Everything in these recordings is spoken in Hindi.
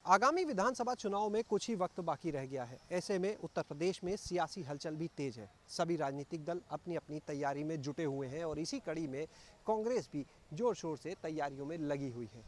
आगामी विधानसभा चुनाव में कुछ ही वक्त बाकी रह गया है। ऐसे में उत्तर प्रदेश में सियासी हलचल भी तेज है। सभी राजनीतिक दल अपनी अपनी तैयारी में जुटे हुए हैं और इसी कड़ी में कांग्रेस भी जोर शोर से तैयारियों में लगी हुई है।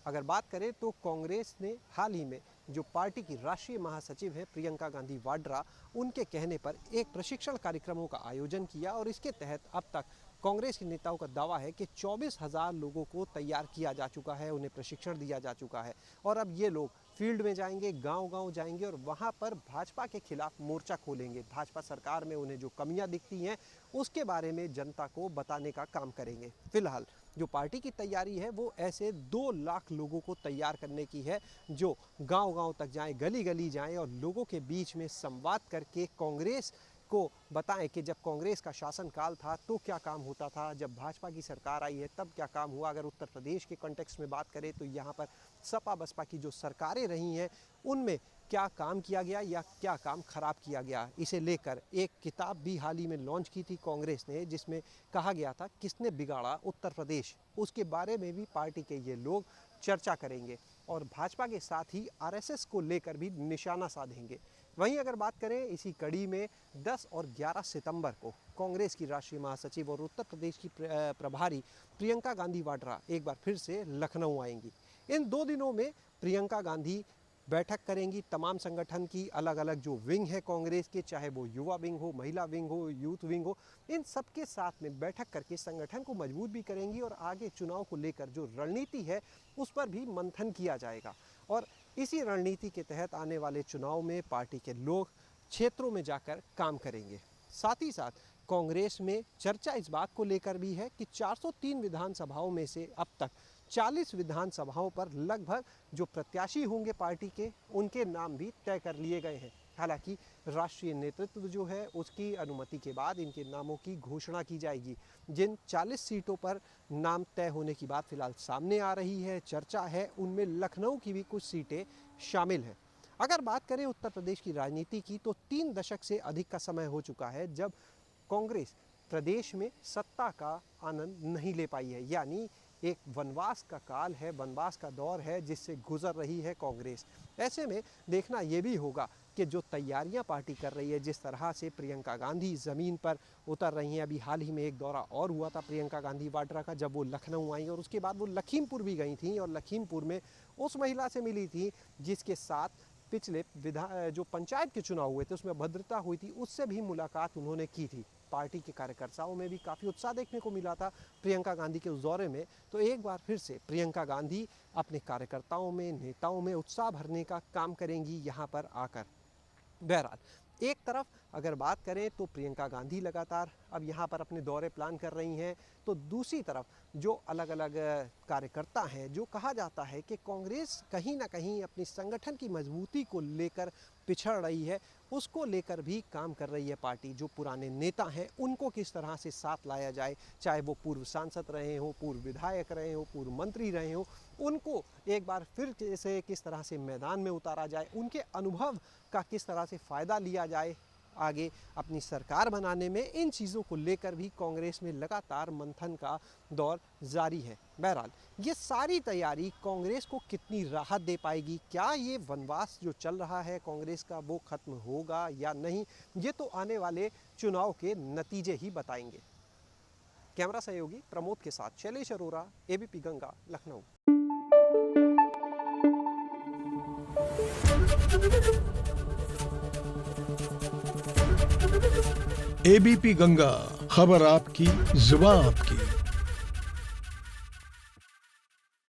अगर बात करें तो कांग्रेस ने हाल ही में जो पार्टी की राष्ट्रीय महासचिव है प्रियंका गांधी वाड्रा, उनके कहने पर एक प्रशिक्षण कार्यक्रमों का आयोजन किया और इसके तहत अब तक कांग्रेस के नेताओं का दावा है कि 24,000 लोगों को तैयार किया जा चुका है, उन्हें प्रशिक्षण दिया जा चुका है और अब ये लोग फील्ड में जाएंगे, गांव-गांव जाएंगे और वहां पर भाजपा के खिलाफ मोर्चा खोलेंगे। भाजपा सरकार में उन्हें जो कमियां दिखती हैं उसके बारे में जनता को बताने का काम करेंगे। फिलहाल जो पार्टी की तैयारी है वो ऐसे 2 लाख लोगों को तैयार करने की है जो गांव-गांव तक जाएं, गली-गली जाएं और लोगों के बीच में संवाद करके कांग्रेस को बताएं कि जब कांग्रेस का शासनकाल था तो क्या काम होता था, जब भाजपा की सरकार आई है तब क्या काम हुआ। अगर उत्तर प्रदेश के कॉन्टेक्स्ट में बात करें तो यहाँ पर सपा बसपा की जो सरकारें रही हैं उनमें क्या काम किया गया या क्या काम खराब किया गया, इसे लेकर एक किताब भी हाल ही में लॉन्च की थी कांग्रेस ने, जिसमें कहा गया था किसने बिगाड़ा उत्तर प्रदेश। उसके बारे में भी पार्टी के ये लोग चर्चा करेंगे और भाजपा के साथ ही आरएसएस को लेकर भी निशाना साधेंगे। वहीं अगर बात करें इसी कड़ी में 10 और 11 सितंबर को कांग्रेस की राष्ट्रीय महासचिव और उत्तर प्रदेश की प्रभारी प्रियंका गांधी वाड्रा एक बार फिर से लखनऊ आएंगी। इन 2 दिनों में प्रियंका गांधी बैठक करेंगी तमाम संगठन की, अलग अलग जो विंग है कांग्रेस के, चाहे वो युवा विंग हो, महिला विंग हो, यूथ विंग हो, इन सब के साथ में बैठक करके संगठन को मजबूत भी करेंगी और आगे चुनाव को लेकर जो रणनीति है उस पर भी मंथन किया जाएगा। और इसी रणनीति के तहत आने वाले चुनाव में पार्टी के लोग क्षेत्रों में जाकर काम करेंगे। साथ ही साथ कांग्रेस में चर्चा इस बात को लेकर भी है कि 403 विधानसभाओं में से अब तक 40 विधानसभाओं पर लगभग जो प्रत्याशी होंगे पार्टी के उनके नाम भी तय कर लिए गए हैं। हालांकि राष्ट्रीय नेतृत्व जो है उसकी अनुमति के बाद इनके नामों की घोषणा की जाएगी। जिन 40 सीटों पर नाम तय होने की बात फिलहाल सामने आ रही है, चर्चा है, उनमें लखनऊ की भी कुछ सीटें शामिल हैं। अगर बात करें उत्तर प्रदेश की राजनीति की तो 3 दशक से अधिक का समय हो चुका है जब कांग्रेस प्रदेश में सत्ता का आनंद नहीं ले पाई है। यानी एक वनवास का काल है, वनवास का दौर है जिससे गुजर रही है कांग्रेस। ऐसे में देखना ये भी होगा कि जो तैयारियां पार्टी कर रही है, जिस तरह से प्रियंका गांधी ज़मीन पर उतर रही हैं। अभी हाल ही में एक दौरा और हुआ था प्रियंका गांधी वाड्रा का, जब वो लखनऊ आई और उसके बाद वो लखीमपुर भी गई थी और लखीमपुर में उस महिला से मिली थी जिसके साथ पिछले जो पंचायत के चुनाव हुए थे उसमें भद्रता हुई थी, उससे भी मुलाकात उन्होंने की थी। पार्टी के कार्यकर्ताओं में भी काफ़ी उत्साह देखने को मिला था प्रियंका गांधी के उस दौरे में। तो एक बार फिर से प्रियंका गांधी अपने कार्यकर्ताओं में, नेताओं में उत्साह भरने का काम करेंगी यहाँ पर आकर। बहरहाल एक तरफ अगर बात करें तो प्रियंका गांधी लगातार अब यहाँ पर अपने दौरे प्लान कर रही हैं, तो दूसरी तरफ जो अलग अलग कार्यकर्ता हैं, जो कहा जाता है कि कांग्रेस कहीं ना कहीं अपनी संगठन की मजबूती को लेकर पिछड़ रही है, उसको लेकर भी काम कर रही है पार्टी। जो पुराने नेता हैं उनको किस तरह से साथ लाया जाए, चाहे वो पूर्व सांसद रहे हों, पूर्व विधायक रहे हों, पूर्व मंत्री रहे हों, उनको एक बार फिर से किस तरह से मैदान में उतारा जाए, उनके अनुभव का किस तरह से फ़ायदा लिया जाए आगे अपनी सरकार बनाने में, इन चीज़ों को लेकर भी कांग्रेस में लगातार मंथन का दौर जारी है। बहरहाल ये सारी तैयारी कांग्रेस को कितनी राहत दे पाएगी, क्या ये वनवास जो चल रहा है कांग्रेस का वो खत्म होगा या नहीं, ये तो आने वाले चुनाव के नतीजे ही बताएंगे। कैमरा सहयोगी प्रमोद के साथ शैलेश अरोरा, एबीपी गंगा, लखनऊ। एबीपी गंगा, खबर आपकी, जुबान आपकी।